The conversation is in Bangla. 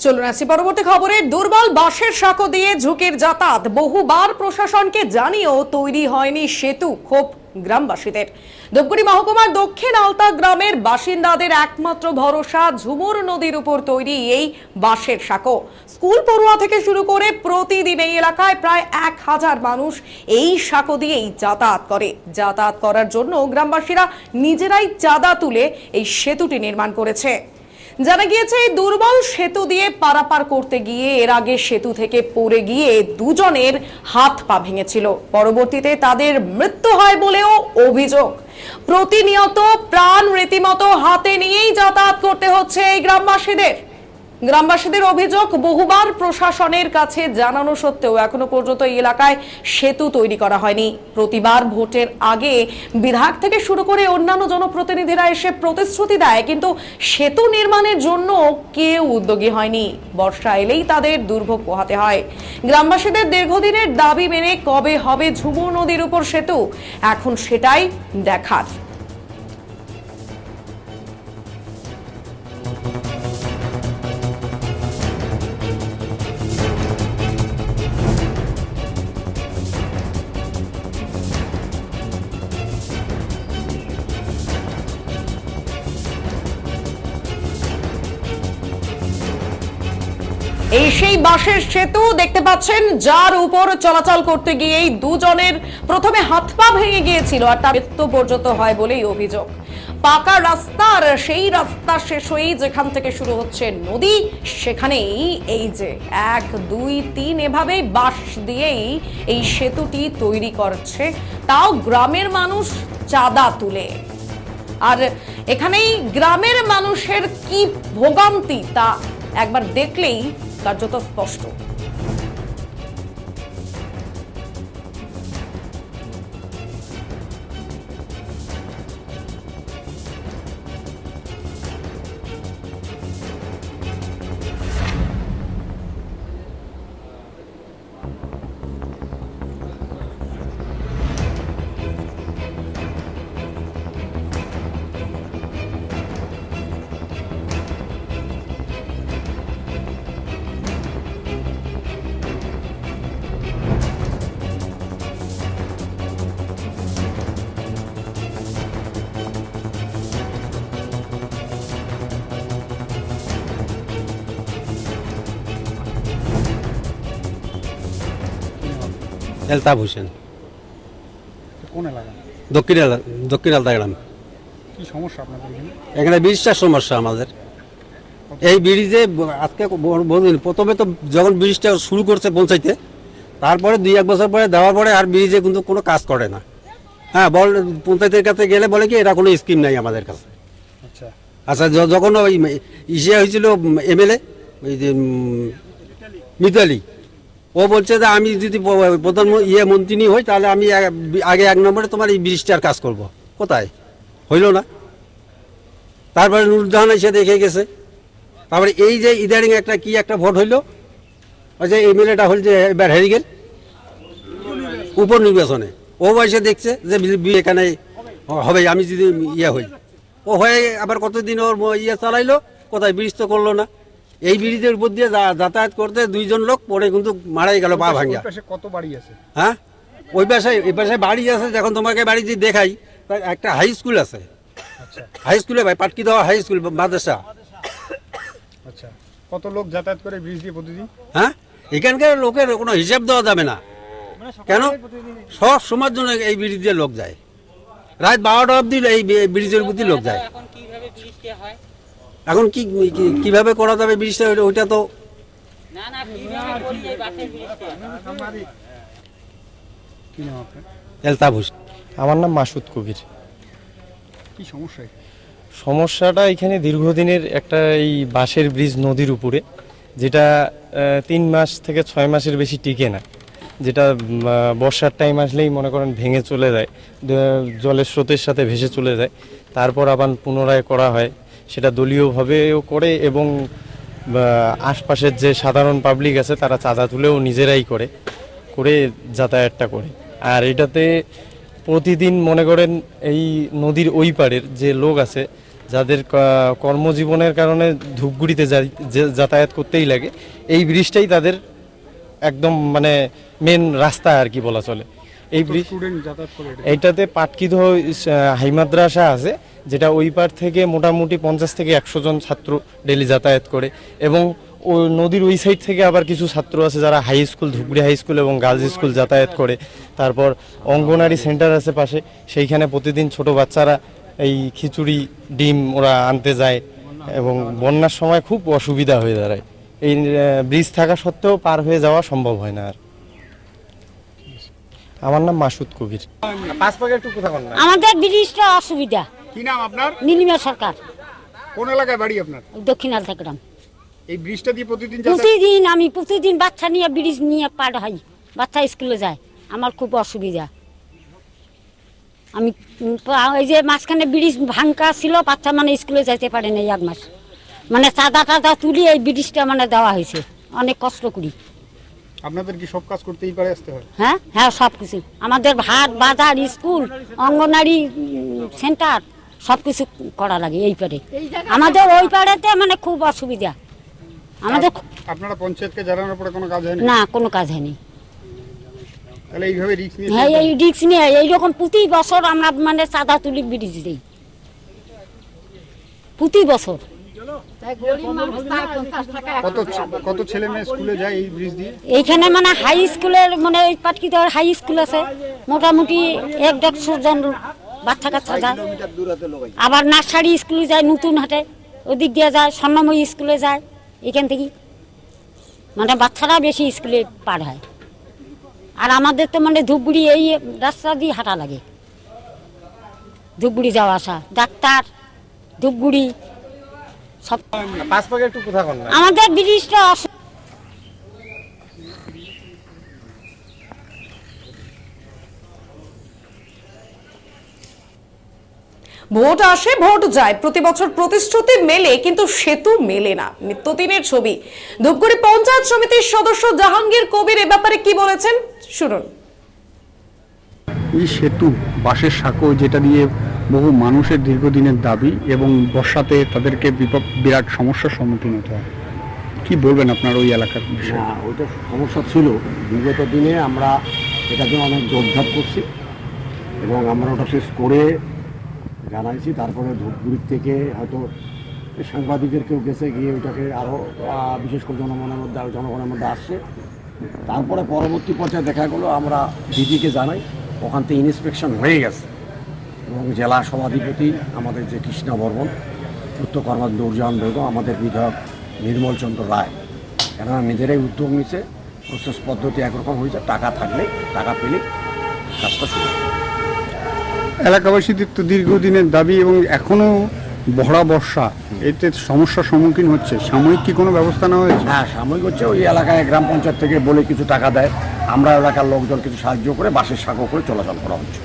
চলুন আসি পরবর্তী খবরে। দুর্বল বাঁশের সাঁকো দিয়ে ঝুঁকির যাতায়াত, বহুবার প্রশাসনকে জানিয়েও তৈরি হয়নি সেতু। ক্ষোভ গ্রামবাসীদের। ধূপগুড়ি মহকুমার দক্ষিণ আলতা গ্রামের বাসিন্দাদের একমাত্র ভরসা ঝুমুর নদীর উপর তৈরি এই বাঁশের সাঁকো। স্কুল পড়ুয়া থেকে শুরু করে প্রতিদিন এই এলাকায় প্রায় 1000 মানুষ এই সাঁকো দিয়েই যাতায়াত করার জন্য গ্রামবাসীরা নিজেরাই চাঁদা তুলে এই সেতুটি নির্মাণ করেছে। জানা গিয়েছে এই দুর্বল সেতু দিয়ে পারাপার করতে গিয়ে এর আগে সেতু থেকে পড়ে গিয়ে দুজনের হাত পা ভেঙেছিল। পরবর্তীতে তাদের মৃত্যু হয় বলেও অভিযোগ। প্রতিনিয়ত প্রাণ রীতিমতো হাতে নিয়েই যাতায়াত করতে হচ্ছে এই গ্রামবাসীদের অভিযোগ, বহুবার প্রশাসনের কাছে জানানো সত্ত্বেও এখনো পর্যন্ত এই এলাকায় সেতু তৈরি করা হয়নি। প্রতিবার ভোটের আগে বিধায়ক থেকে শুরু করে অন্যান্য জনপ্রতিনিধিরা এসে প্রতিশ্রুতি দেয়, কিন্তু সেতু নির্মাণের জন্য কেউ উদ্যোগী হয়নি। বর্ষা এলেই তাদের দুর্ভোগ পোহাতে হয়। গ্রামবাসীদের দীর্ঘদিনের দাবি মেনে কবে হবে ঝুমুর নদীর উপর সেতু, এখন সেটাই দেখার। এই সেই বাঁশের সেতু দেখতে পাচ্ছেন, যার উপর চলাচল করতে গিয়েই দুজনের প্রথমে হাত পা ভেঙে গিয়েছিল আর তার মৃত্যু পর্যন্ত হয় বলেই অভিযোগ। পাকা রাস্তার সেই রাস্তা শেষ হয়েই যেখান থেকে শুরু হচ্ছে নদী, সেখানেই এই যে 1, 2, 3 এভাবেই বাঁশ দিয়েই এই সেতুটি তৈরি করছে, তাও গ্রামের মানুষ চাঁদা তুলে। আর এখানেই গ্রামের মানুষের কি ভোগান্তি তা একবার দেখলেই কার্যত স্পষ্ট। এলতাফ হোসেন। কোন এলাকা? দক্ষিণ আলতা গ্রাম। কি সমস্যা আপনাদের এখানে? এখানে ব্রিজটার সমস্যা আমাদের। এই ব্রিজে আজকে বহুদিন, প্রথমে তো যখন ব্রিজটা শুরু করছে পৌঁছাইতে, তারপরে 2-1 বছর পরে দেওয়ার পরে আর ব্রিজে কিন্তু কোনো কাজ করে না। হ্যাঁ, পঞ্চায়েতের কাছে গেলে বলে কি এরা কোনো স্কিম নাই আমাদের কাছে। আচ্ছা, যখন ওই ইসে হয়েছিল এমএলএ, ওই যে মিতালি, ও বলছে যে আমি যদি মন্ত্রী হই তাহলে আমি আগে 1 নম্বরে তোমার এই ব্রিজটার কাজ করব। কোথায় হইল না। তারপরে নুরজাহান এসে দেখে গেছে। তারপরে এই যে ইদারিং একটা ভোট হইল, ওই যে এমএলএটা হল যে এবার হেরে গেল উপর নির্বাচনে, ও এসে দেখছে যে এখানে হবে, আমি যদি হই, ও হয়ে আবার কতদিন ওর চালাইলো, কোথায় ব্রিজ তো করলো না। এই ব্রিজের উপর দিয়ে যাতায়াত করতে 2 জন লোক পরে কিন্তু মারাই গেল, পা ভাঙিয়া। কত বাড়ি আছে? হ্যাঁ, এই পাশে বাড়ি আছে। যখন তোমাকে বাড়ি যদি দেখাই, একটা হাই স্কুল আছে। হাই স্কুলে ভাই, পাটকি দেওয়া হাই স্কুল, মাদ্রাসা। আচ্ছা, কত লোক যাতায়াত করে ব্রিজ দিয়ে প্রতিদিন? হ্যাঁ, এখানকার লোকের কোনো হিসাব দেওয়া যাবে না। কেন? সব সময়ের জন্য এই ব্রিজ দিয়ে লোক যায়। রাত 12টা অবধি এই ব্রিজের প্রতি লোক যায়। এখন কিভাবে করা যাবে ব্রিজটা, ওইটা তো এলতাফ হোসেন। আমার নাম মাসুদ কবির। কি সমস্যা? সমস্যাটা এখানে দীর্ঘদিনের একটা এই বাঁশের ব্রিজ নদীর উপরে, যেটা 3 মাস থেকে 6 মাসের বেশি টিকে না, যেটা বর্ষার টাইম আসলেই মনে করেন ভেঙে চলে যায়, জলের স্রোতের সাথে ভেসে চলে যায়। তারপর আবার পুনরায় করা হয়, সেটা দলীয়ভাবেও করে এবং আশপাশের যে সাধারণ পাবলিক আছে তারা চাঁদা তুলেও নিজেরাই করে যাতায়াতটা করে। আর এটাতে প্রতিদিন মনে করেন এই নদীর ওই পারের যে লোক আছে যাদের কর্মজীবনের কারণে ধূপগুড়িতে যাতায়াত করতেই লাগে, এই ব্রিজটাই তাদের একদম মানে মেন রাস্তা আর কি বলা চলে। এই ব্রিজ স্টুডেন্ট যাতায়াত করে এটা? এইটাতে পাটকিদহ হাই মাদ্রাসা আছে, যেটা ওই পার থেকে মোটামুটি 50 থেকে 100 জন ছাত্র ডেলি যাতায়াত করে, এবং ও নদীর ওই সাইড থেকে আবার কিছু ছাত্র আছে যারা high school, Dhupguri high school এবং গার্লস স্কুল যাতায়াত করে। তারপর অঙ্গনারী সেন্টার আছে পাশে, সেইখানে প্রতিদিন ছোট বাচ্চারা এই খিচুড়ি ডিম ওরা আনতে যায়, এবং বন্যার সময় খুব অসুবিধা হয়ে দাঁড়ায়। এই ব্রিজ থাকা সত্ত্বেও পার হয়ে যাওয়া সম্ভব হয় না আর। আমার নাম মাসুদ কবির। আমাদের ব্রিজটা অসুবিধা। কি নাম আপনার? নীলিমা সরকার, কোন এলাকায় বাড়ি আপনার? দক্ষিণ আলতা গ্রাম। এই ব্রিজটা দিয়ে প্রতিদিন যাতায়াত? আমি প্রতিদিন বাচ্চা নিয়ে ব্রিজ নিয়ে পার হই, বাচ্চা স্কুলে যায়, আমার খুব অসুবিধা। আমি ওই যে মাঝখানে ব্রিজ ভাঙকা ছিল, বাচ্চা মানে স্কুলে যাইতে পারে না 1 মাস, মানে চাঁদা টাদা তুলি এই ব্রিজটা মানে দেওয়া হয়েছে, অনেক কষ্ট করি। আপনাদের কি সব কাজ করতে এই পারে আসতে হয়? হ্যাঁ হ্যাঁ, সব কিছু আমাদের হাট বাজার স্কুল অঙ্গনারী সেন্টার সব কিছু করা লাগে এই পারে। আমাদের ওই পাড়েতে মানে খুব অসুবিধা আমাদের। আপনারা পঞ্চায়েতকে জানানোর পরে কোনো কাজ হয়নি? না, কোনো কাজ হয়নি। তাহলে এইভাবে রিস্ক নিয়ে হ্যাঁ, এই রিক্স নিয়ে এইরকম প্রতি বছর আমরা মানে চাঁদা তুলি ব্রিজ দিই, প্রতি বছর। কত ছেলে মেয়ে স্কুলে যায় এই ব্রিজ দিয়ে? এইখানে মানে হাই স্কুলের মানে ওই পাটকিদার হাই স্কুল আছে, মোটামুটি 150 জন বাচ্চা কাচ্চা যায়। আবার নার্সারি স্কুলে যায়, নতুন হাটে ওদিক দিয়ে যায়, স্বর্ণময়ী স্কুলে যায়, এখান থেকে মানে বাচ্চারা বেশি স্কুলে পার হয়। আর আমাদের তো মানে ধূপগুড়ি এই রাস্তা দিয়ে হাঁটা লাগে, ধূপগুড়ি যাওয়া আসা, ডাক্তার ধূপগুড়ি সব। আমাদের ব্রিজটা ভোট আসে ভোট যায়, প্রতি বছর প্রতিশ্রুতি মেলে কিন্তু সেতু মেলে না, নিত্যদিনের ছবি। ধূপগুড়ি পঞ্চায়েত সমিতির সদস্য জাহাঙ্গীর কবির এ ব্যাপারে কি বলেছেন শুনুন। এই সেতু বাঁশের সাঁকো, যেটা দিয়ে বহু মানুষের দীর্ঘদিনের দাবি, এবং বর্ষাতে তাদেরকে বিরাট সমস্যার সম্মুখীন হতে হয়। কি বলবেন আপনার ওই এলাকার বিষয়ে? না, ওইটা সমস্যা ছিল বিগত দিনে, আমরা এটার জন্য অনেক দৌড়ঝাঁপ করছি এবং আমরা ওটা শেষ করে জানাইছি। তারপরে ধূপগুড়ির থেকে হয়তো সাংবাদিকের কেউ গেছে, গিয়ে ওইটাকে আরও বিশেষ করে জনগণের মধ্যে আসছে। তারপরে পরবর্তী পর্যায়ে দেখা গেলো আমরা দিদিকে জানাই, ওখান থেকে ইন্সপেকশন হয়ে গেছে, এবং জেলা সভাধিপতি আমাদের যে কৃষ্ণা বর্মন, উত্তর কর্মা নূরজাহান বেগম, আমাদের বিধায়ক নির্মল চন্দ্র রায়, এনারা নিজেরাই উদ্যোগ নিচ্ছে। প্রসেস পদ্ধতি একরকম হয়েছে, টাকা থাকলে, টাকা পেলে কাজটা শুরু। এলাকাবাসীদের তো দীর্ঘদিনের দাবি, এবং এখনো ভরা বর্ষা, এতে সমস্যার সম্মুখীন হচ্ছে। সাময়িক কি কোনো ব্যবস্থা নেওয়া হয়েছে? হ্যাঁ, সাময়িক হচ্ছে, ওই এলাকায় গ্রাম পঞ্চায়েত থেকে বলে কিছু টাকা দেয়, আমরা এলাকার লোকজন কিছু সাহায্য করে বাঁশের সাঁকো করে চলাচল করা হচ্ছে।